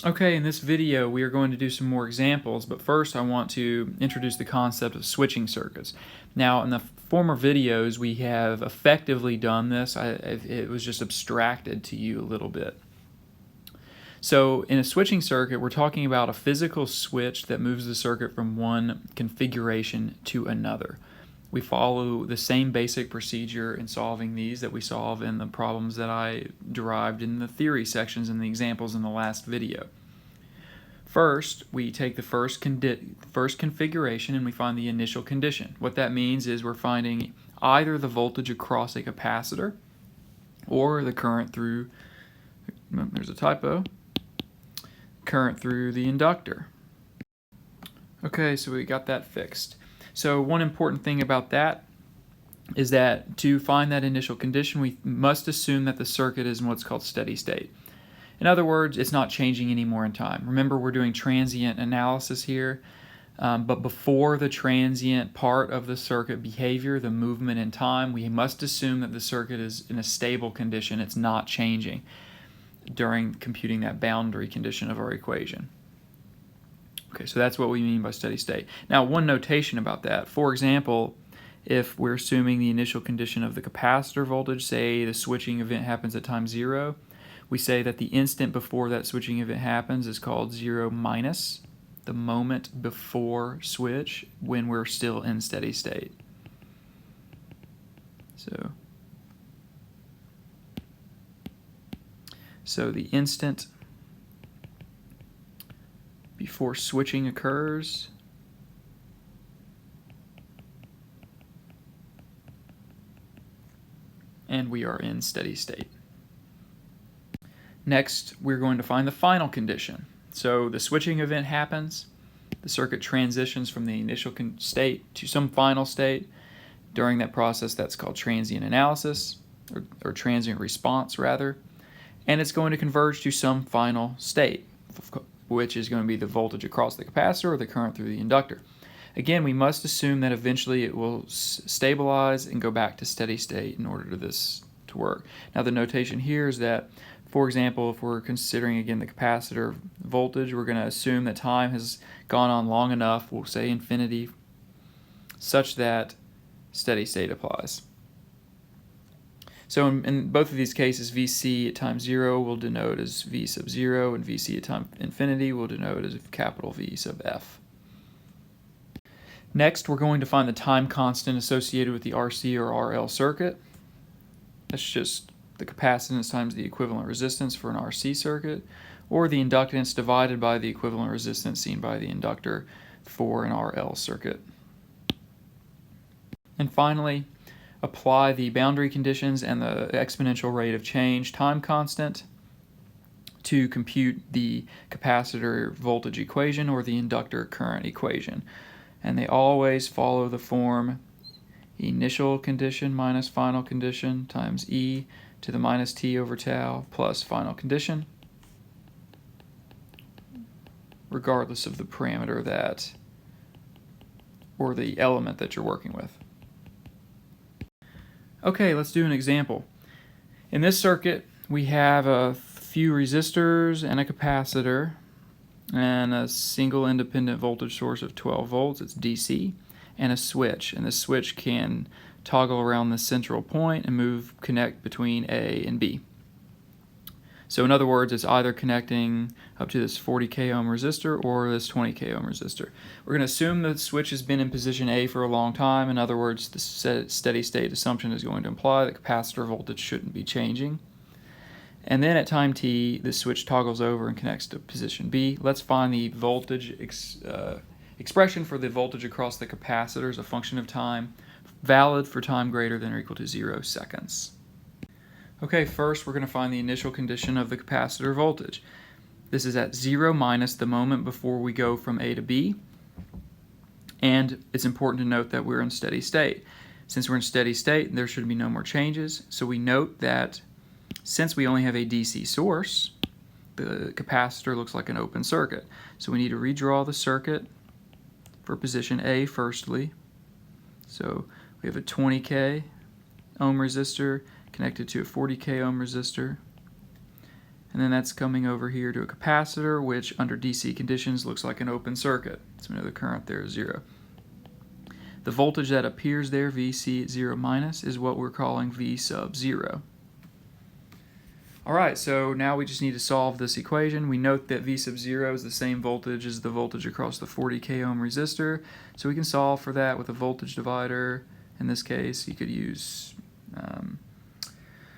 Okay, in this video we are going to do some more examples, but first I want to introduce the concept of switching circuits. Now, in the former videos we have effectively done this. It was just abstracted to you a little bit. So in a switching circuit, we're talking about a physical switch that moves the circuit from one configuration to another. We follow the same basic procedure in solving these that we solve in the problems that I derived in the theory sections and the examples in the last video. First, we take the first configuration and we find the initial condition. What that means is we're finding either the voltage across a capacitor or the current through, there's a typo, current through the inductor. Okay, so we got that fixed. So one important thing about that is that to find that initial condition, we must assume that the circuit is in what's called steady state. In other words, it's not changing anymore in time. Remember, we're doing transient analysis here, but before the transient part of the circuit behavior, the movement in time, we must assume that the circuit is in a stable condition. It's not changing during computing that boundary condition of our equation. Okay, so that's what we mean by steady state. Now, one notation about that. For example, if we're assuming the initial condition of the capacitor voltage, say the switching event happens at time 0, we say that the instant before that switching event happens is called 0 minus the moment before switch when we're still in steady state. So the instant before switching occurs and we are in steady state. Next, we're going to find the final condition. So the switching event happens, the circuit transitions from the initial state to some final state. During that process, that's called transient analysis, or transient response rather, and it's going to converge to some final state, which is going to be the voltage across the capacitor or the current through the inductor. Again, we must assume that eventually it will stabilize and go back to steady state in order for this to work. Now, the notation here is that, for example, if we're considering again the capacitor voltage, we're going to assume that time has gone on long enough, we'll say infinity, such that steady state applies. So in both of these cases, Vc at time 0 will denote as V sub 0, and Vc at time infinity will denote as capital V sub f. Next, we're going to find the time constant associated with the RC or RL circuit. That's just the capacitance times the equivalent resistance for an RC circuit, or the inductance divided by the equivalent resistance seen by the inductor for an RL circuit. And finally, apply the boundary conditions and the exponential rate of change time constant to compute the capacitor voltage equation or the inductor current equation. And they always follow the form initial condition minus final condition times e to the minus t over tau plus final condition, regardless of the parameter that, or the element that you're working with. Okay, let's do an example. In this circuit, we have a few resistors and a capacitor and a single independent voltage source of 12 volts, it's DC, and a switch. And the switch can toggle around the central point and connect between A and B. So in other words, it's either connecting up to this 40k ohm resistor or this 20k ohm resistor. We're going to assume the switch has been in position A for a long time. In other words, the steady state assumption is going to imply that capacitor voltage shouldn't be changing. And then at time t, the switch toggles over and connects to position B. Let's find the voltage expression for the voltage across the capacitor as a function of time, valid for time greater than or equal to 0 seconds. Okay, first we're going to find the initial condition of the capacitor voltage. This is at 0 minus the moment before we go from A to B. And it's important to note that we're in steady state. Since we're in steady state, there should be no more changes. So we note that since we only have a DC source, the capacitor looks like an open circuit. So we need to redraw the circuit for position A firstly. So we have a 20k ohm resistor connected to a 40k ohm resistor. and then that's coming over here to a capacitor, which under DC conditions looks like an open circuit. So we know the current there is 0. The voltage that appears there, VC at 0 minus, is what we're calling V sub 0. Alright, so now we just need to solve this equation. We note that V sub 0 is the same voltage as the voltage across the 40k ohm resistor, so we can solve for that with a voltage divider. In this case, you could use,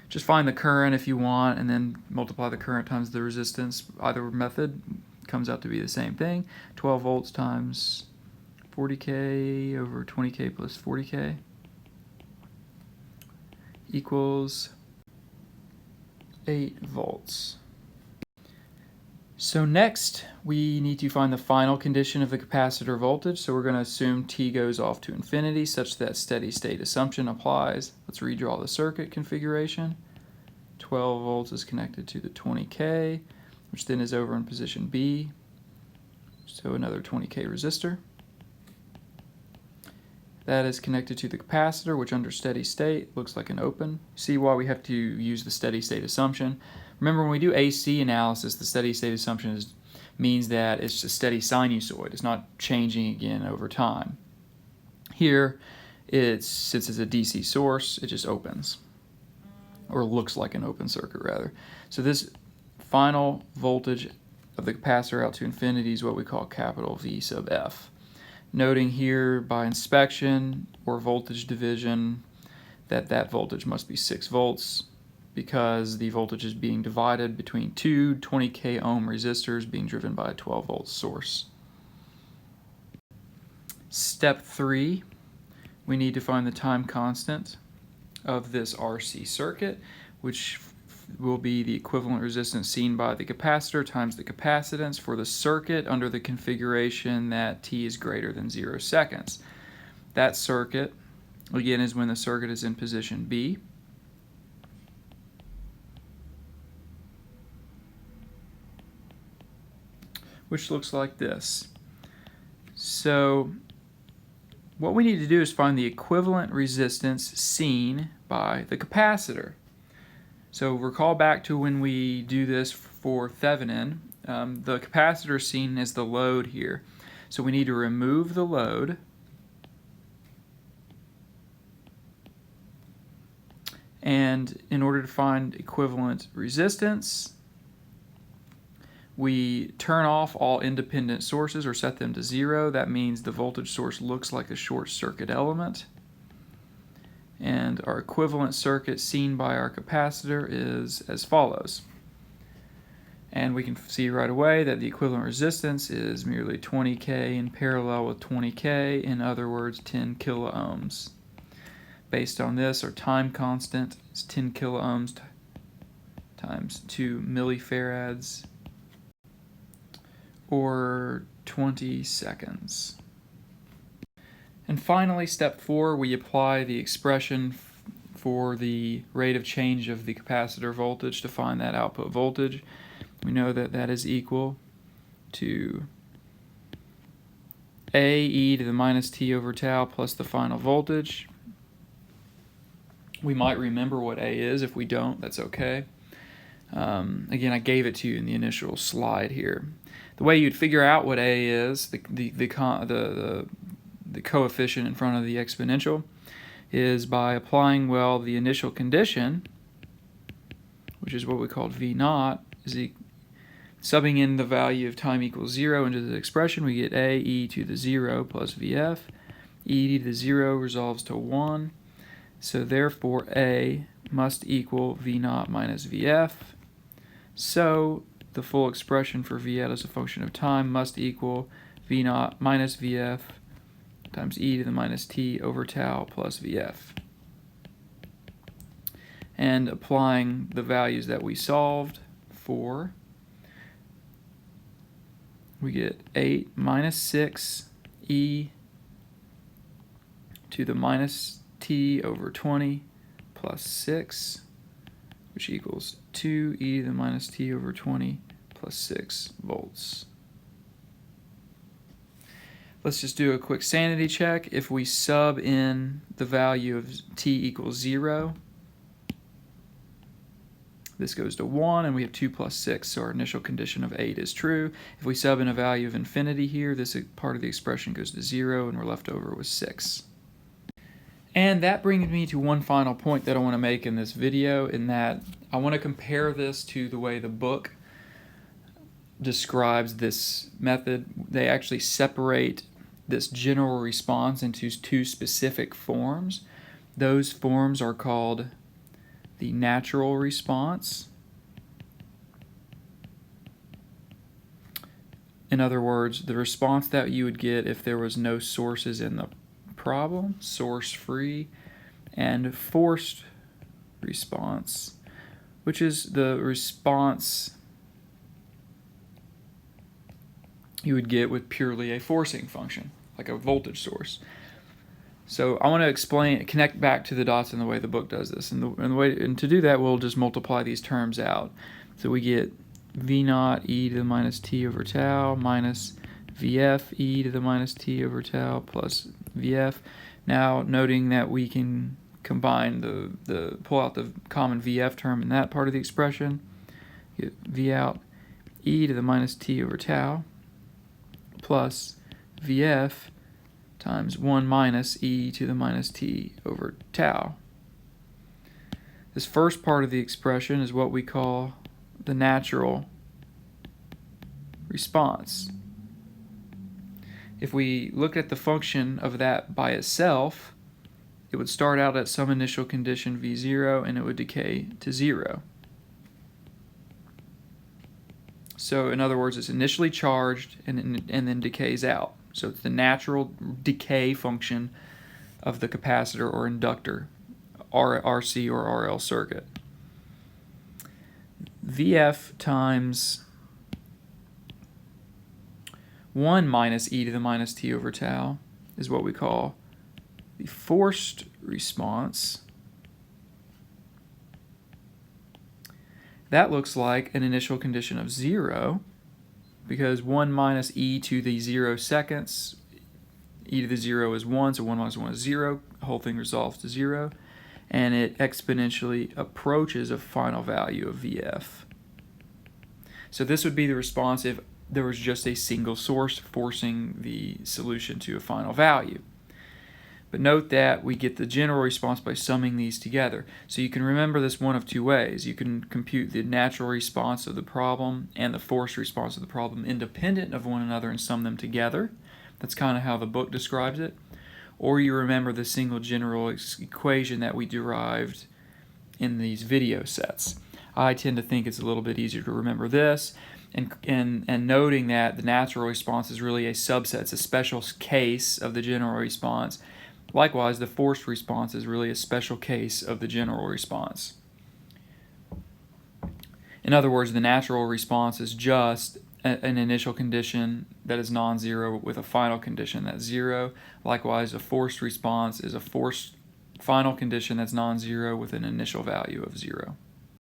just find the current if you want, and then multiply the current times the resistance. Either method comes out to be the same thing. 12 volts times 40k over 20k plus 40k equals 8 volts. So next we need to find the final condition of the capacitor voltage. So we're going to assume t goes off to infinity such that steady state assumption applies. Let's redraw the circuit configuration. 12 volts is connected to the 20k, which then is over in position B. So another 20k resistor. That is connected to the capacitor, which under steady state looks like an open. See why we have to use the steady state assumption. Remember, when we do AC analysis, the steady state assumption means that it's a steady sinusoid. It's not changing again over time. Here, since it's a DC source, it just opens, or looks like an open circuit rather. So this final voltage of the capacitor out to infinity is what we call capital V sub F. Noting here by inspection or voltage division that voltage must be 6 volts because the voltage is being divided between two 20k ohm resistors being driven by a 12 volt source. Step 3, we need to find the time constant of this RC circuit, which will be the equivalent resistance seen by the capacitor times the capacitance for the circuit under the configuration that t is greater than 0 seconds. That circuit, again, is when the circuit is in position B. Which looks like this. So what we need to do is find the equivalent resistance seen by the capacitor. So recall back to when we do this for Thevenin, the capacitor is seen as the load here. So we need to remove the load and in order to find equivalent resistance, we turn off all independent sources or set them to 0. That means the voltage source looks like a short circuit element. And our equivalent circuit seen by our capacitor is as follows. And we can see right away that the equivalent resistance is merely 20k in parallel with 20k, in other words 10 kilo ohms. Based on this, our time constant is 10 kilo ohms times 2 millifarads, or 20 seconds. And finally, step 4, we apply the expression for the rate of change of the capacitor voltage to find that output voltage. We know that that is equal to A e to the minus t over tau plus the final voltage. We might remember what A is. If we don't, that's okay. Again, I gave it to you in the initial slide here. The way you'd figure out what A is, the coefficient in front of the exponential, is by applying, well, the initial condition, which is what we called V naught, is subbing in the value of time equals 0 into the expression. We get A e to the 0 plus Vf. E to the 0 resolves to 1. So therefore A must equal V naught minus Vf. So the full expression for Vf as a function of time must equal V naught minus Vf times e to the minus t over tau plus Vf. And applying the values that we solved for, we get 8 minus 6 e to the minus t over 20 plus 6, which equals 2 e to the minus t over 20 plus 6 volts. Let's just do a quick sanity check. If we sub in the value of t equals 0, This goes to 1, and we have 2 plus 6, so our initial condition of 8 is true. If we sub in a value of infinity here, this part of the expression goes to 0, and we're left over with 6. And that brings me to one final point that I want to make in this video, in that I want to compare this to the way the book describes this method. They actually separate this general response into two specific forms. Those forms are called the natural response. In other words, the response that you would get if there was no sources in the problem, source-free, and forced response, which is the response you would get with purely a forcing function, like a voltage source. So I want to connect back to the dots in the way the book does this. And to do that, we'll just multiply these terms out. So we get V naught e to the minus t over tau minus Vf e to the minus t over tau plus Vf. Now, noting that we can combine pull out the common Vf term in that part of the expression, get V out e to the minus t over tau plus Vf times 1 minus e to the minus t over tau. This first part of the expression is what we call the natural response. If we look at the function of that by itself, it would start out at some initial condition V0 and it would decay to 0. So in other words, it's initially charged and then decays out. So it's the natural decay function of the capacitor or inductor, RC or RL circuit. Vf times 1 minus e to the minus t over tau is what we call the forced response. That looks like an initial condition of 0, because 1 minus e to the 0 seconds, e to the 0 is 1, so 1 minus 1 is 0, the whole thing resolves to 0, and it exponentially approaches a final value of Vf. So this would be the response if there was just a single source forcing the solution to a final value. But note that we get the general response by summing these together. So you can remember this one of two ways. You can compute the natural response of the problem and the forced response of the problem independent of one another and sum them together. That's kind of how the book describes it. Or you remember the single general equation that we derived in these video sets. I tend to think it's a little bit easier to remember this, and noting that the natural response is really a subset, it's a special case of the general response. Likewise, the forced response is really a special case of the general response. In other words, the natural response is just an initial condition that is non-zero with a final condition that's 0. Likewise, a forced response is a forced final condition that's non-zero with an initial value of 0.